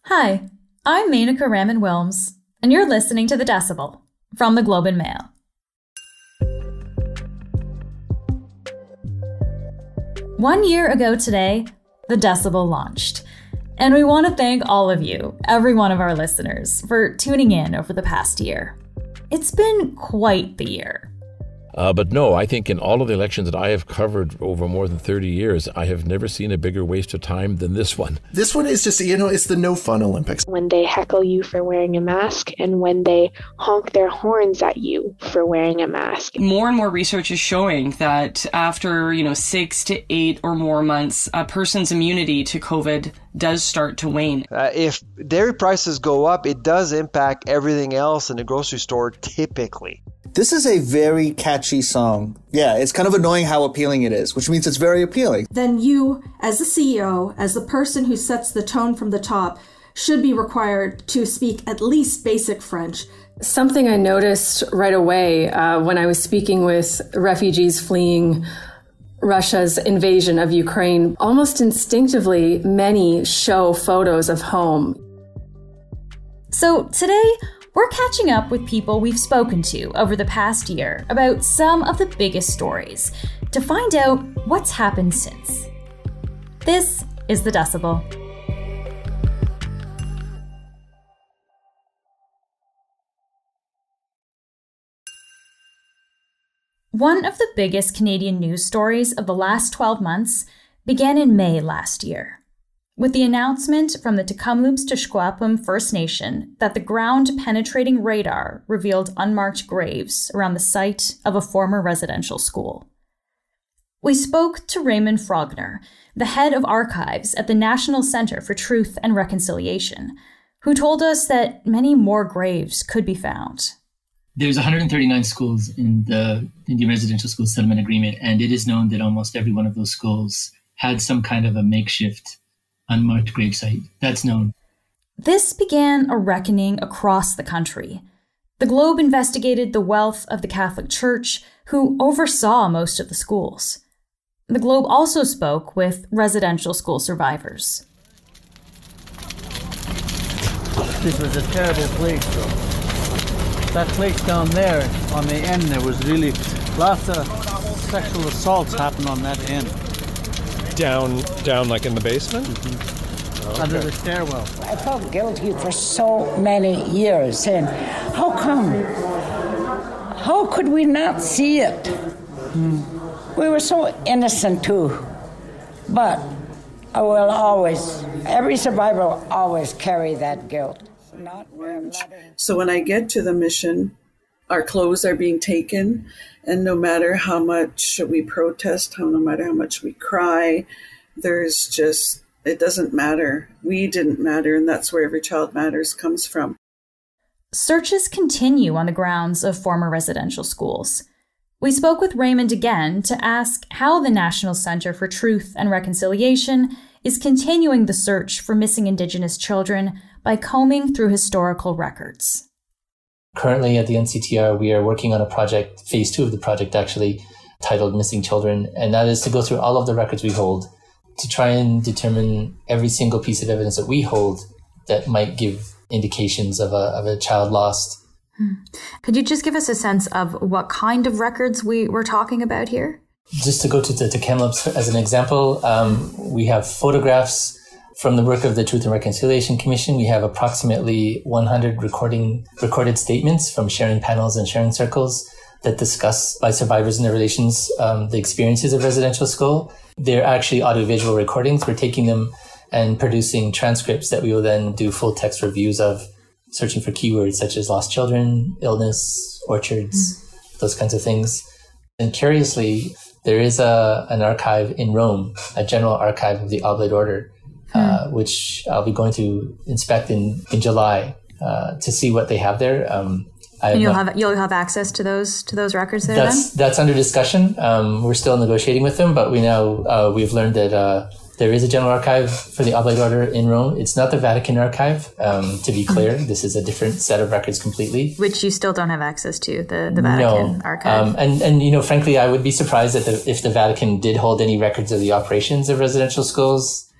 Hi, I'm Menaka Raman-Wilms, and you're listening to The Decibel from the Globe and Mail. One year ago today, The Decibel launched, and we want to thank all of you, every one of our listeners, for tuning in over the past year. It's been quite the year. But no, I think in all of the elections that I have covered over more than 30 years, I have never seen a bigger waste of time than this one. This one is just, it's the no fun Olympics. When they heckle you for wearing a mask and when they honk their horns at you for wearing a mask. More and more research is showing that after, 6 to 8 or more months, a person's immunity to COVID does start to wane. If dairy prices go up, it does impact everything else in the grocery store typically. This is a very catchy song. Yeah, it's kind of annoying how appealing it is, which means it's very appealing. Then you, as the CEO, as the person who sets the tone from the top, should be required to speak at least basic French. Something I noticed right away when I was speaking with refugees fleeing Russia's invasion of Ukraine, almost instinctively, many show photos of home. So today, we're catching up with people we've spoken to over the past year about some of the biggest stories to find out what's happened since. This is The Decibel. One of the biggest Canadian news stories of the last 12 months began in May last year, with the announcement from the Tk'emlúps-Te First Nation that the ground-penetrating radar revealed unmarked graves around the site of a former residential school. We spoke to Raymond Frogner, the head of archives at the National Centre for Truth and Reconciliation, who told us that many more graves could be found. There's 139 schools in the Indian Residential School Settlement Agreement, and it is known that almost every one of those schools had some kind of a makeshift unmarked gravesite. That's known. This began a reckoning across the country. The Globe investigated the wealth of the Catholic Church, who oversaw most of the schools. The Globe also spoke with residential school survivors. This was a terrible place, though. That place down there on the end, there was really lots of sexual assaults happened on that end. Down like in the basement? Mm-hmm. Okay. Under the stairwell. I felt guilty for so many years, saying, how come? How could we not see it? We were so innocent too. But I will always, every survivor will always carry that guilt. So when I get to the mission, our clothes are being taken, and no matter how much we protest, no matter how much we cry, it doesn't matter. We didn't matter, and that's where Every Child Matters comes from. Searches continue on the grounds of former residential schools. We spoke with Raymond again to ask how the National Centre for Truth and Reconciliation is continuing the search for missing Indigenous children by combing through historical records. Currently at the NCTR, we are working on a project, phase 2 of the project actually, titled Missing Children, and that is to go through all of the records we hold to try and determine every single piece of evidence that we hold that might give indications of a child lost. Could you just give us a sense of what kind of records we're talking about here? Just to go to the Tk'emlúps as an example, we have photographs from the work of the Truth and Reconciliation Commission. We have approximately 100 recorded statements from sharing panels and sharing circles that discuss by survivors and their relations the experiences of residential school. They're actually audiovisual recordings. We're taking them and producing transcripts that we will then do full text reviews of, searching for keywords such as lost children, illness, orchards, those kinds of things. And curiously, there is an archive in Rome, a general archive of the Oblate Order, which I'll be going to inspect in July to see what they have there. And you'll have access to those records there. That's under discussion. We're still negotiating with them, but we've learned that there is a general archive for the Oblate Order in Rome. It's not the Vatican archive, to be clear. This is a different set of records completely. Which you still don't have access to, the Vatican archive. And frankly, I would be surprised if the Vatican did hold any records of the operations of residential schools.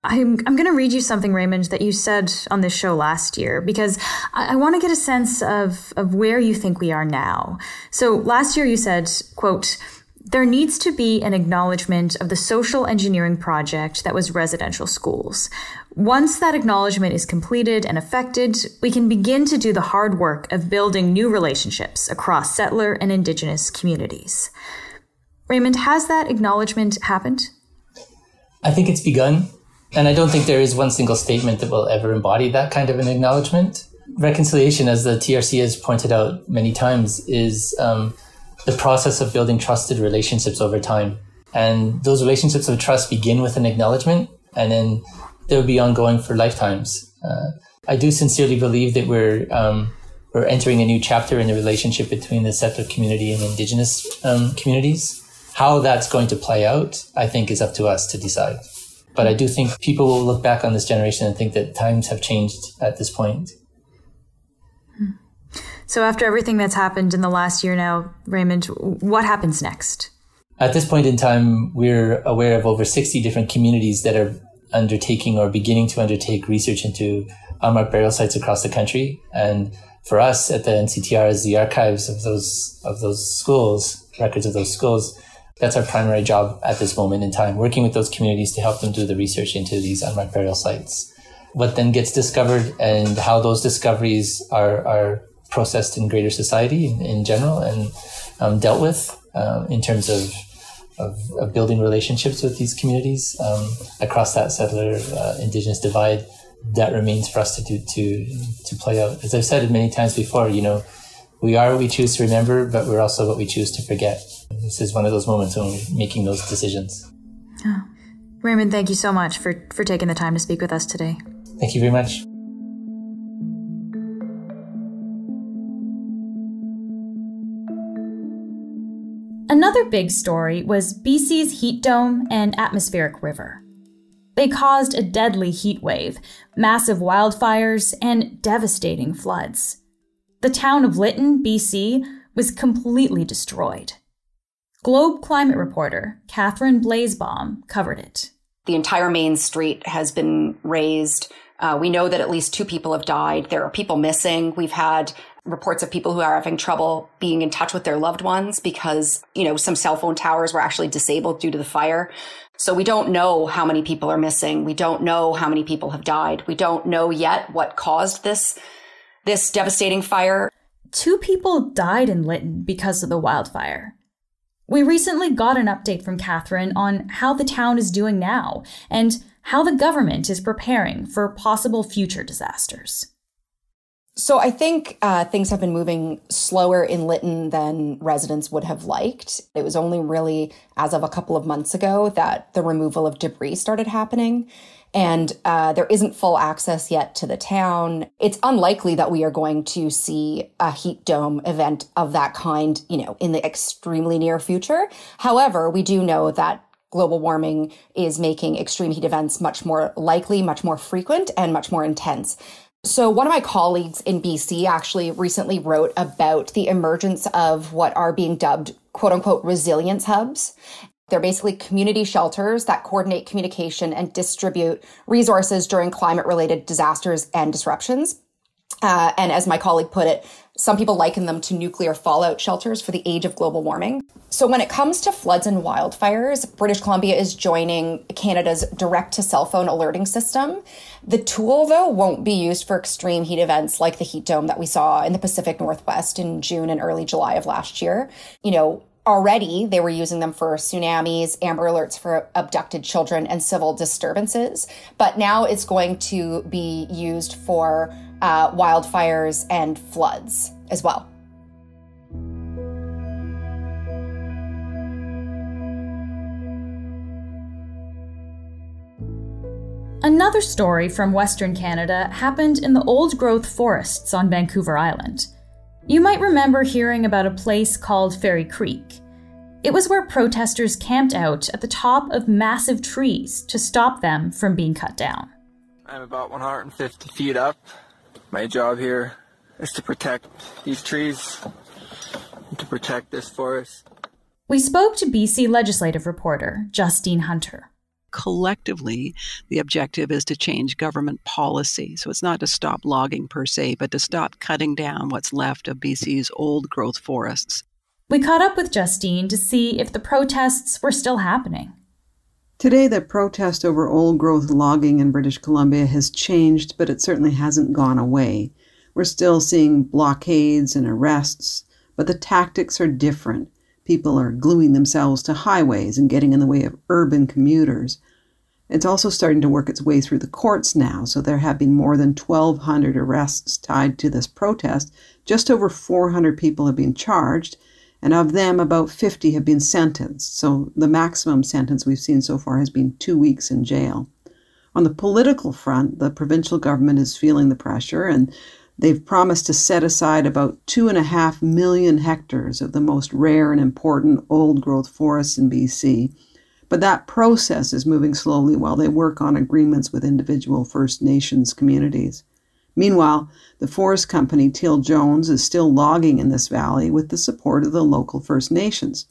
I'm going to read you something, Raymond, that you said on this show last year, because I want to get a sense of where you think we are now. So last year you said, quote, "There needs to be an acknowledgement of the social engineering project that was residential schools. Once that acknowledgement is completed and effected, we can begin to do the hard work of building new relationships across settler and Indigenous communities." Raymond, has that acknowledgement happened? I think it's begun. And I don't think there is one single statement that will ever embody that kind of an acknowledgement. Reconciliation, as the TRC has pointed out many times, is the process of building trusted relationships over time. And those relationships of trust begin with an acknowledgement, and then they'll be ongoing for lifetimes. I do sincerely believe that we're entering a new chapter in the relationship between the settler community and Indigenous communities. How that's going to play out, I think, is up to us to decide. But I do think people will look back on this generation and think that times have changed at this point. So after everything that's happened in the last year now, Raymond, what happens next? At this point in time, we're aware of over 60 different communities that are undertaking or beginning to undertake research into unmarked burial sites across the country. And for us at the NCTR, as the archives of those schools, records of those schools, that's our primary job at this moment in time, working with those communities to help them do the research into these unmarked burial sites. What then gets discovered and how those discoveries are processed in greater society in general and dealt with in terms of building relationships with these communities across that settler Indigenous divide, that remains for us to play out. As I've said many times before, we are what we choose to remember, but we're also what we choose to forget. This is one of those moments when we're making those decisions. Oh. Raymond, thank you so much for taking the time to speak with us today. Thank you very much. Another big story was BC's heat dome and atmospheric river. They caused a deadly heat wave, massive wildfires, and devastating floods. The town of Lytton, BC, was completely destroyed. Globe climate reporter Catherine Blazebaum covered it. The entire main street has been razed. We know that at least 2 people have died. There are people missing. We've had reports of people who are having trouble being in touch with their loved ones because, some cell phone towers were actually disabled due to the fire. So we don't know how many people are missing. We don't know how many people have died. We don't know yet what caused this devastating fire. 2 people died in Lytton because of the wildfire. We recently got an update from Catherine on how the town is doing now and how the government is preparing for possible future disasters. So I think things have been moving slower in Lytton than residents would have liked. It was only really as of a couple of months ago that the removal of debris started happening. And there isn't full access yet to the town. It's unlikely that we are going to see a heat dome event of that kind, in the extremely near future. However, we do know that global warming is making extreme heat events much more likely, much more frequent, and much more intense. So one of my colleagues in BC actually recently wrote about the emergence of what are being dubbed, quote unquote, resilience hubs. They're basically community shelters that coordinate communication and distribute resources during climate-related disasters and disruptions. And as my colleague put it, some people liken them to nuclear fallout shelters for the age of global warming. So when it comes to floods and wildfires, British Columbia is joining Canada's direct-to-cell phone alerting system. The tool, though, won't be used for extreme heat events like the heat dome that we saw in the Pacific Northwest in June and early July of last year. Already, they were using them for tsunamis, Amber Alerts for abducted children, and civil disturbances. But now it's going to be used for wildfires and floods as well. Another story from Western Canada happened in the old-growth forests on Vancouver Island. You might remember hearing about a place called Fairy Creek. It was where protesters camped out at the top of massive trees to stop them from being cut down. I'm about 150 feet up. My job here is to protect these trees and to protect this forest. We spoke to BC legislative reporter Justine Hunter. collectively, the objective is to change government policy. So it's not to stop logging per se, but to stop cutting down what's left of BC's old growth forests. We caught up with Justine to see if the protests were still happening. Today, the protest over old-growth logging in British Columbia has changed, but it certainly hasn't gone away. We're still seeing blockades and arrests, but the tactics are different. People are gluing themselves to highways and getting in the way of urban commuters. It's also starting to work its way through the courts now, so there have been more than 1,200 arrests tied to this protest. Just over 400 people have been charged, and of them, about 50 have been sentenced. So the maximum sentence we've seen so far has been 2 weeks in jail. On the political front, the provincial government is feeling the pressure, and they've promised to set aside about 2.5 million hectares of the most rare and important old-growth forests in BC. But that process is moving slowly while they work on agreements with individual First Nations communities. Meanwhile, the forest company Teal Jones is still logging in this valley with the support of the local First Nations.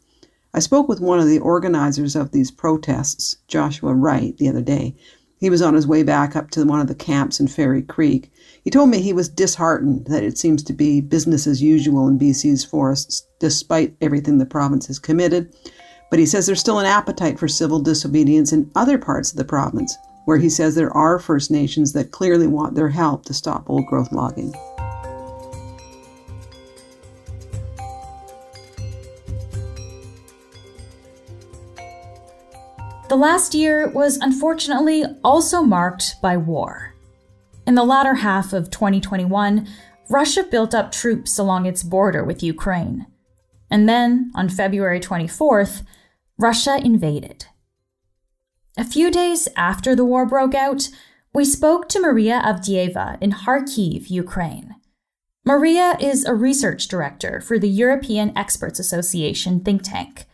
I spoke with one of the organizers of these protests, Joshua Wright, the other day. He was on his way back up to one of the camps in Fairy Creek. He told me he was disheartened that it seems to be business as usual in BC's forests, despite everything the province has committed. But he says there's still an appetite for civil disobedience in other parts of the province, where he says there are First Nations that clearly want their help to stop old-growth logging. The last year was unfortunately also marked by war. In the latter half of 2021, Russia built up troops along its border with Ukraine. And then, on February 24th, Russia invaded. A few days after the war broke out, we spoke to Maria Avdieva in Kharkiv, Ukraine. Maria is a research director for the European Experts Association think tank.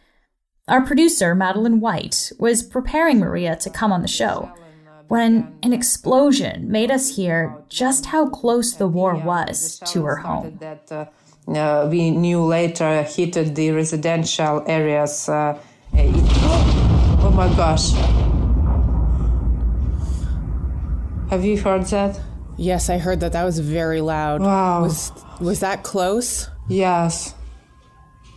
Our producer, Madeline White, was preparing Maria to come on the show when an explosion made us hear just how close the war was to her home. We knew later hit the residential areas. Oh my gosh. Have you heard that? Yes, I heard that. That was very loud. Wow. Was that close? Yes.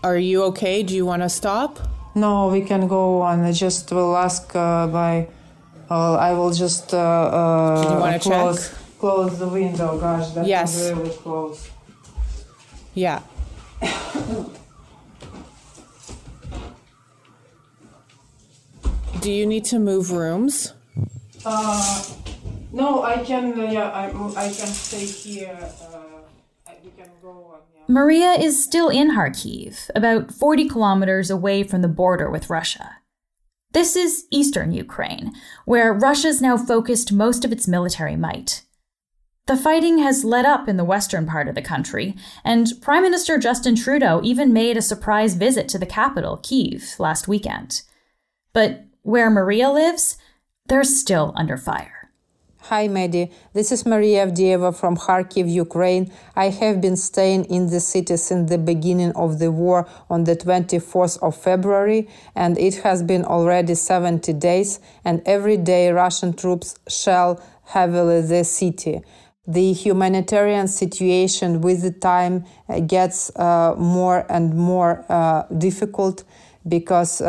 Are you okay? Do you want to stop? No, we can go on. I just will ask I will just do you want to close the window. Gosh, that yes. was really close. Yeah. Do you need to move rooms? No, I can. I can stay here. We can go on. Yeah. Maria is still in Kharkiv, about 40 kilometers away from the border with Russia. This is eastern Ukraine, where Russia's now focused most of its military might. The fighting has let up in the western part of the country, and Prime Minister Justin Trudeau even made a surprise visit to the capital, Kyiv, last weekend. But where Maria lives, they're still under fire. Hi, Maddie. This is Maria Avdieva from Kharkiv, Ukraine. I have been staying in the city since the beginning of the war on the 24th of February, and it has been already 70 days, and every day Russian troops shell heavily the city. The humanitarian situation with the time gets more and more difficult, because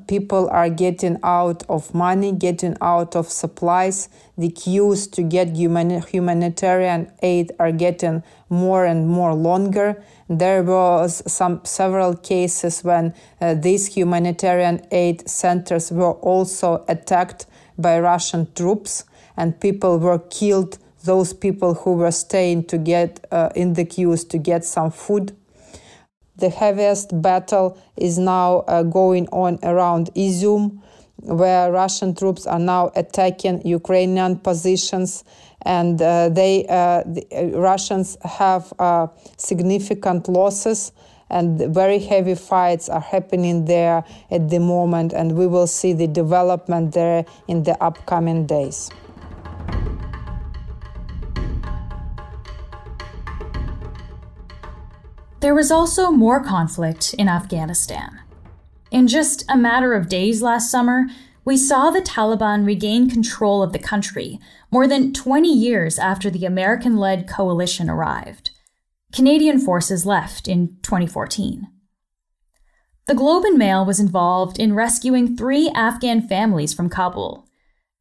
people are getting out of money, getting out of supplies. The queues to get humanitarian aid are getting more and more longer. There was several cases when these humanitarian aid centers were also attacked by Russian troops, and people were killed, those people who were staying to get in the queues to get some food. The heaviest battle is now going on around Izum, where Russian troops are now attacking Ukrainian positions, and the Russians have significant losses, and very heavy fights are happening there at the moment, and we will see the development there in the upcoming days. There was also more conflict in Afghanistan. In just a matter of days last summer, we saw the Taliban regain control of the country more than 20 years after the American-led coalition arrived. Canadian forces left in 2014. The Globe and Mail was involved in rescuing 3 Afghan families from Kabul.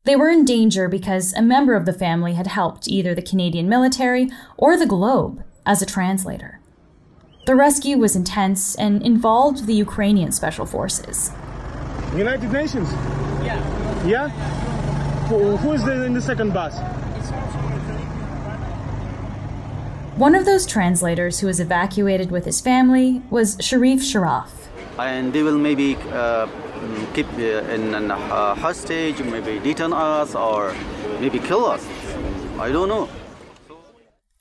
They were in danger because a member of the family had helped either the Canadian military or the Globe as a translator. The rescue was intense and involved the Ukrainian Special Forces. United Nations? Yeah. Yeah? Who is in the second bus? One of those translators who was evacuated with his family was Sharif Sharaf. And they will maybe keep in a hostage, maybe detain us, or maybe kill us. I don't know.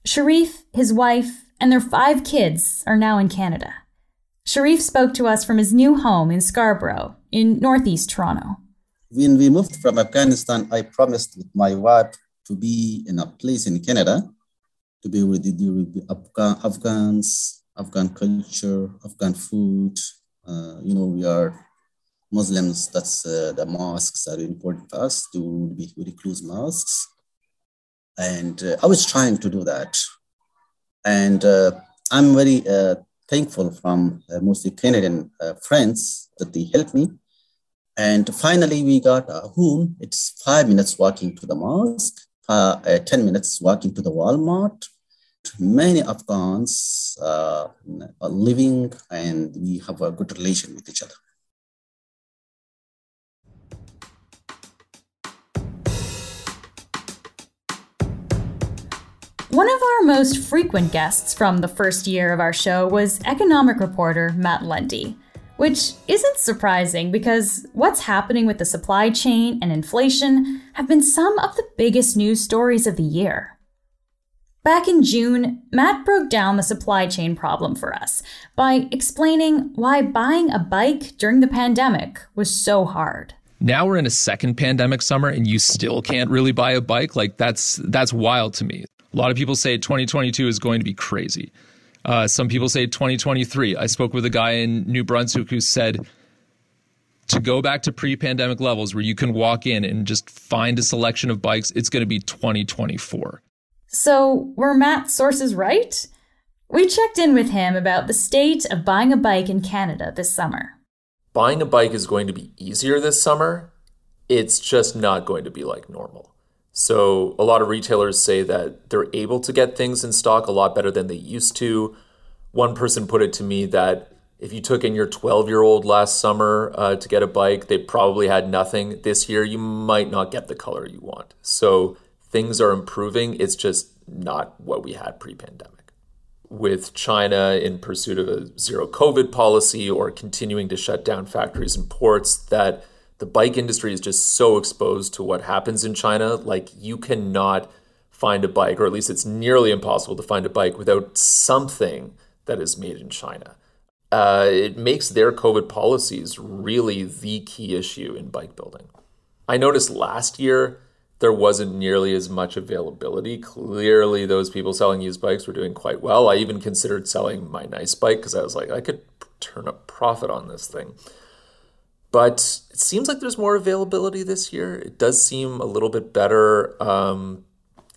Sharif, his wife, and their 5 kids are now in Canada. Sharif spoke to us from his new home in Scarborough, in northeast Toronto. When we moved from Afghanistan, I promised with my wife to be in a place in Canada, to be with the Afghans, Afghan culture, Afghan food. We are Muslims, that's the mosques are important for us to be very close mosques. And I was trying to do that. And I'm very thankful from mostly Canadian friends that they helped me. And finally, we got a home. It's 5 minutes walking to the mosque, 10 minutes walking to the Walmart. Many Afghans are living, and we have a good relation with each other. One of our most frequent guests from the first year of our show was economic reporter Matt Lundy, which isn't surprising because what's happening with the supply chain and inflation have been some of the biggest news stories of the year. Back in June, Matt broke down the supply chain problem for us by explaining why buying a bike during the pandemic was so hard. Now we're in a second pandemic summer and you still can't really buy a bike? Like that's wild to me. A lot of people say 2022 is going to be crazy. Some people say 2023. I spoke with a guy in New Brunswick who said to go back to pre-pandemic levels where you can walk in and just find a selection of bikes, it's going to be 2024. So were Matt's sources right? We checked in with him about the state of buying a bike in Canada this summer. Buying a bike is going to be easier this summer. It's just not going to be like normal. So a lot of retailers say that they're able to get things in stock a lot better than they used to. One person put it to me that if you took in your 12-year-old last summer to get a bike, they probably had nothing. This year, you might not get the color you want. So things are improving. It's just not what we had pre-pandemic. With China in pursuit of a zero COVID policy or continuing to shut down factories and ports, that the bike industry is just so exposed to what happens in China. Like, you cannot find a bike, or at least it's nearly impossible to find a bike without something that is made in China. It makes their COVID policies really the key issue in bike building. I noticed last year there wasn't nearly as much availability. Clearly, those people selling used bikes were doing quite well. I even considered selling my nice bike because I was like, I could turn a profit on this thing. But it seems like there's more availability this year. It does seem a little bit better.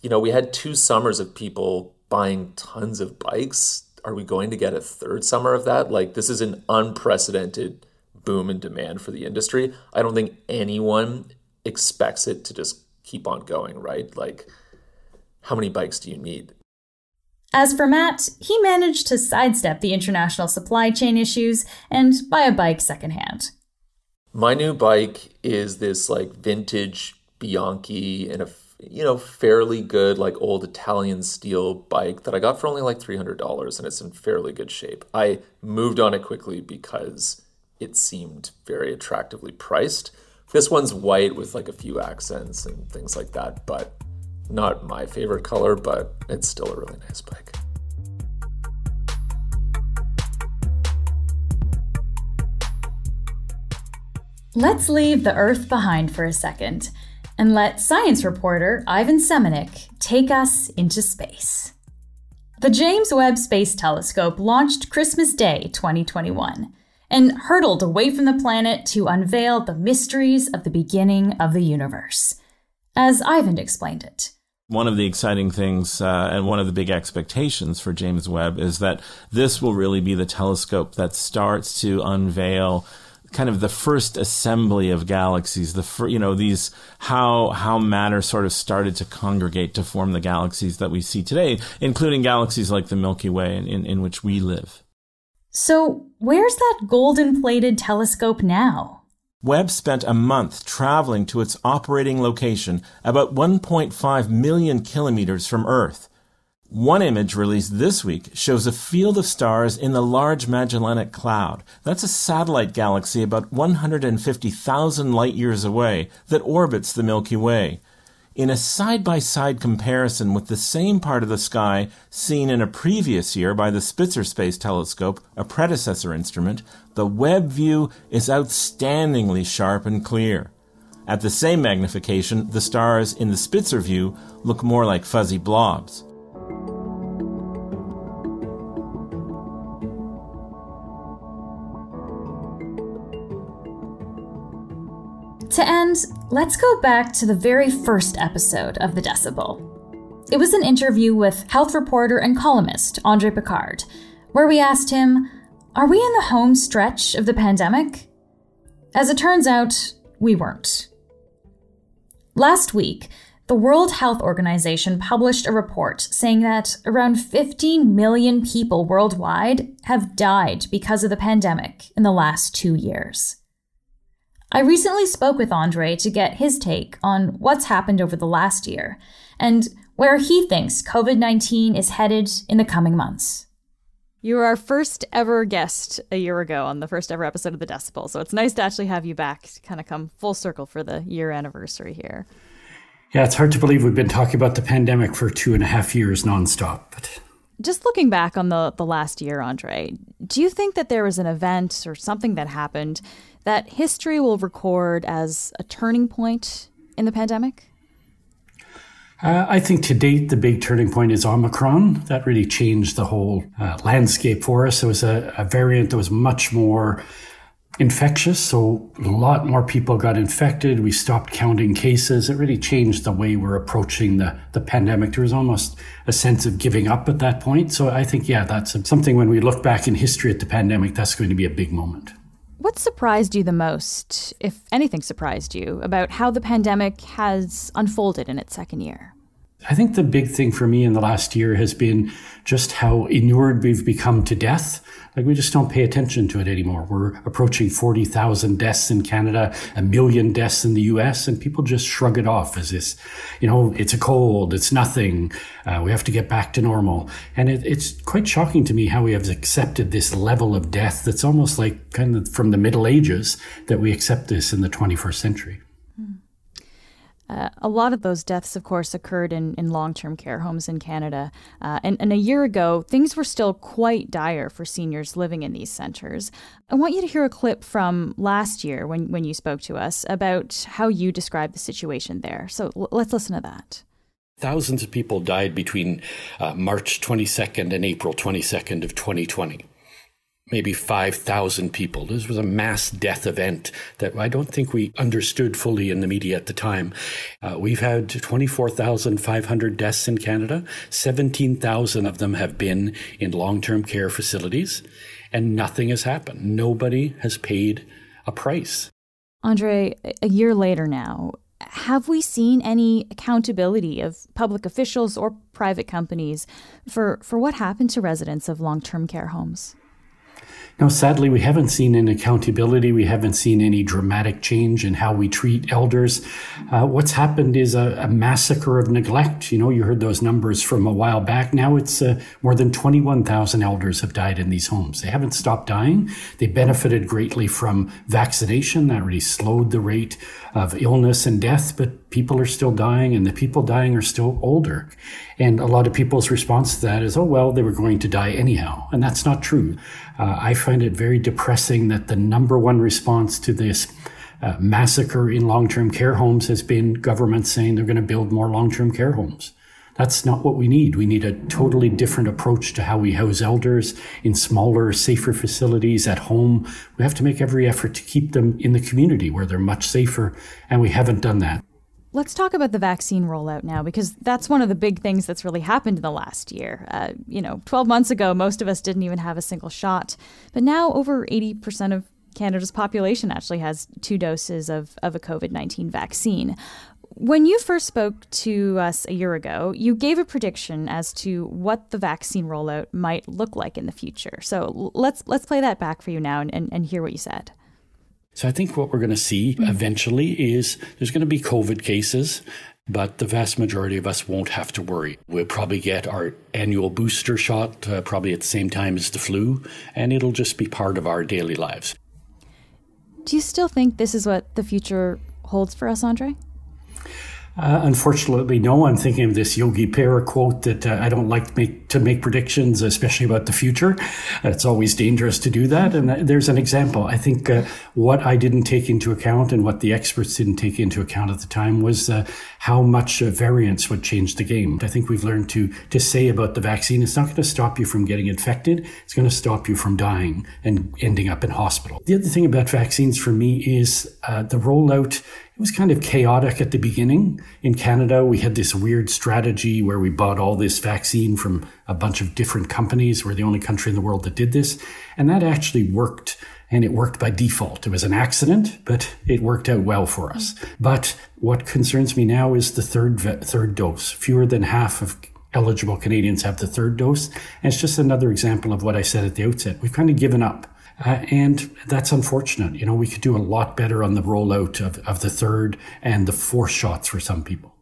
We had 2 summers of people buying tons of bikes. Are we going to get a 3rd summer of that? Like, this is an unprecedented boom in demand for the industry. I don't think anyone expects it to just keep on going, right? Like, how many bikes do you need? As for Matt, he managed to sidestep the international supply chain issues and buy a bike secondhand. My new bike is this like vintage Bianchi and a fairly good like old Italian steel bike that I got for only like $300, and it's in fairly good shape. I moved on it quickly because it seemed very attractively priced. This one's white with like a few accents and things like that, but not my favorite color, but it's still a really nice bike. Let's leave the Earth behind for a second and let science reporter Ivan Semenik take us into space. The James Webb Space Telescope launched Christmas Day 2021, and hurtled away from the planet to unveil the mysteries of the beginning of the universe. As Ivan explained it. One of the exciting things and one of the big expectations for James Webb is that this will really be the telescope that starts to unveil kind of the first assembly of galaxies, these how matter sort of started to congregate to form the galaxies that we see today, including galaxies like the Milky Way in which we live. So where's that golden-plated telescope now? Webb spent a month traveling to its operating location, about 1.5 million kilometers from Earth. One image released this week shows a field of stars in the Large Magellanic Cloud. That's a satellite galaxy about 150,000 light-years away that orbits the Milky Way. In a side-by-side comparison with the same part of the sky seen in a previous year by the Spitzer Space Telescope, a predecessor instrument, the Webb view is outstandingly sharp and clear. At the same magnification, the stars in the Spitzer view look more like fuzzy blobs. To end, let's go back to the very first episode of the Decibel. It was an interview with health reporter and columnist Andre Poirier, where we asked him, are we in the home stretch of the pandemic? As it turns out, we weren't. Last week, the World Health Organization published a report saying that around 15 million people worldwide have died because of the pandemic in the last 2 years. I recently spoke with Andre to get his take on what's happened over the last year and where he thinks COVID-19 is headed in the coming months. You were our first ever guest a year ago on the first ever episode of The Decibel, so it's nice to actually have you back to kind of come full circle for the year anniversary here. Yeah, it's hard to believe we've been talking about the pandemic for 2.5 years nonstop. But just looking back on the last year, Andre, do you think that there was an event or something that happened that history will record as a turning point in the pandemic? I think to date, the big turning point is Omicron. That really changed the whole landscape for us. It was a variant that was much more infectious, so a lot more people got infected. We stopped counting cases. It really changed the way we're approaching the pandemic. There was almost a sense of giving up at that point. So I think, yeah, that's something when we look back in history at the pandemic, that's going to be a big moment. What surprised you the most, if anything surprised you, about how the pandemic has unfolded in its second year? I think the big thing for me in the last year has been just how inured we've become to death. Like, we just don't pay attention to it anymore. We're approaching 40,000 deaths in Canada, 1 million deaths in the US, and people just shrug it off as this, it's a cold, it's nothing, we have to get back to normal. And it's quite shocking to me how we have accepted this level of death that's almost like kind of from the Middle Ages, that we accept this in the 21st century. A lot of those deaths, of course, occurred in long-term care homes in Canada. And a year ago, things were still quite dire for seniors living in these centres. I want you to hear a clip from last year when you spoke to us about how you described the situation there. So let's listen to that. Thousands of people died between March 22nd and April 22nd of 2020. Maybe 5,000 people. This was a mass death event that I don't think we understood fully in the media at the time. We've had 24,500 deaths in Canada. 17,000 of them have been in long-term care facilities, and nothing has happened. Nobody has paid a price. Andre, a year later now, have we seen any accountability of public officials or private companies for what happened to residents of long-term care homes? No, sadly, we haven't seen any accountability. We haven't seen any dramatic change in how we treat elders. What's happened is a massacre of neglect. You heard those numbers from a while back. Now it's more than 21,000 elders have died in these homes. They haven't stopped dying. They benefited greatly from vaccination. That really slowed the rate of illness and death, but people are still dying, and the people dying are still older. And a lot of people's response to that is, oh, well, they were going to die anyhow. And that's not true. I find it very depressing that the number one response to this massacre in long-term care homes has been government saying they're going to build more long-term care homes. That's not what we need. We need a totally different approach to how we house elders in smaller, safer facilities at home. We have to make every effort to keep them in the community where they're much safer, and we haven't done that. Let's talk about the vaccine rollout now, because that's one of the big things that's really happened in the last year. 12 months ago, most of us didn't even have a single shot. But now over 80% of Canada's population actually has 2 doses of a COVID-19 vaccine. When you first spoke to us a year ago, you gave a prediction as to what the vaccine rollout might look like in the future. So let's play that back for you now and hear what you said. So I think what we're going to see eventually is there's going to be COVID cases, but the vast majority of us won't have to worry. We'll probably get our annual booster shot probably at the same time as the flu, and it'll just be part of our daily lives. Do you still think this is what the future holds for us, Andre? Unfortunately, no. I'm thinking of this Yogi Berra quote that I don't like to make predictions, especially about the future. It's always dangerous to do that. And there's an example. I think what I didn't take into account and what the experts didn't take into account at the time was how much variants would change the game. I think we've learned to say about the vaccine, it's not going to stop you from getting infected. It's going to stop you from dying and ending up in hospital. The other thing about vaccines for me is the rollout. It was kind of chaotic at the beginning. In Canada, we had this weird strategy where we bought all this vaccine from a bunch of different companies. We're the only country in the world that did this. And that actually worked, and it worked by default. It was an accident, but it worked out well for us. But what concerns me now is the third dose. Fewer than half of eligible Canadians have the 3rd dose. And it's just another example of what I said at the outset. We've kind of given up. And that's unfortunate. We could do a lot better on the rollout of the 3rd and the 4th shots for some people.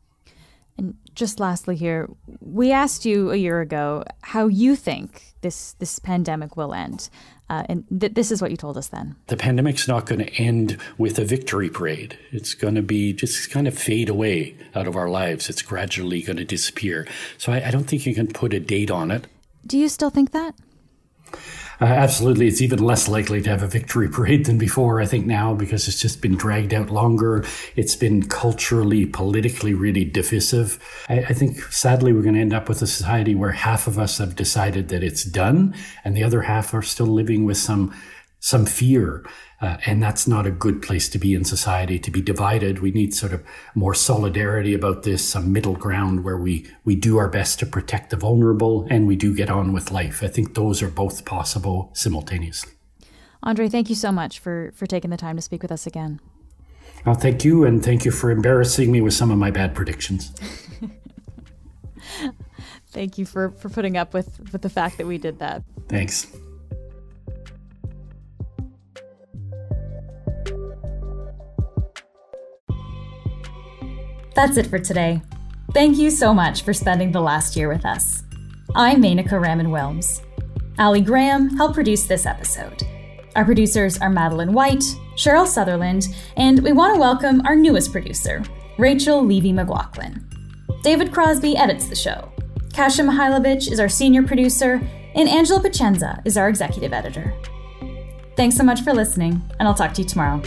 And just lastly here, we asked you a year ago how you think this pandemic will end. And this is what you told us then. The pandemic's not going to end with a victory parade. It's going to be just kind of fade away out of our lives. It's gradually going to disappear. So I don't think you can put a date on it. Do you still think that? Absolutely. It's even less likely to have a victory parade than before, I think, now, because it's just been dragged out longer. It's been culturally, politically really divisive. I think, sadly, we're going to end up with a society where half of us have decided that it's done, and the other half are still living with some fear. And that's not a good place to be in society, to be divided. We need sort of more solidarity about this, some middle ground where we do our best to protect the vulnerable and we do get on with life. I think those are both possible simultaneously. Andre, thank you so much for taking the time to speak with us again. Well, thank you, and thank you for embarrassing me with some of my bad predictions. Thank you for putting up with the fact that we did that. Thanks. That's it for today. Thank you so much for spending the last year with us. I'm Menaka Raman-Wilms. Ali Graham helped produce this episode. Our producers are Madeline White, Cheryl Sutherland, and we want to welcome our newest producer, Rachel Levy-McLaughlin. David Crosby edits the show. Kasia Mihailovich is our senior producer, and Angela Pacenza is our executive editor. Thanks so much for listening, and I'll talk to you tomorrow.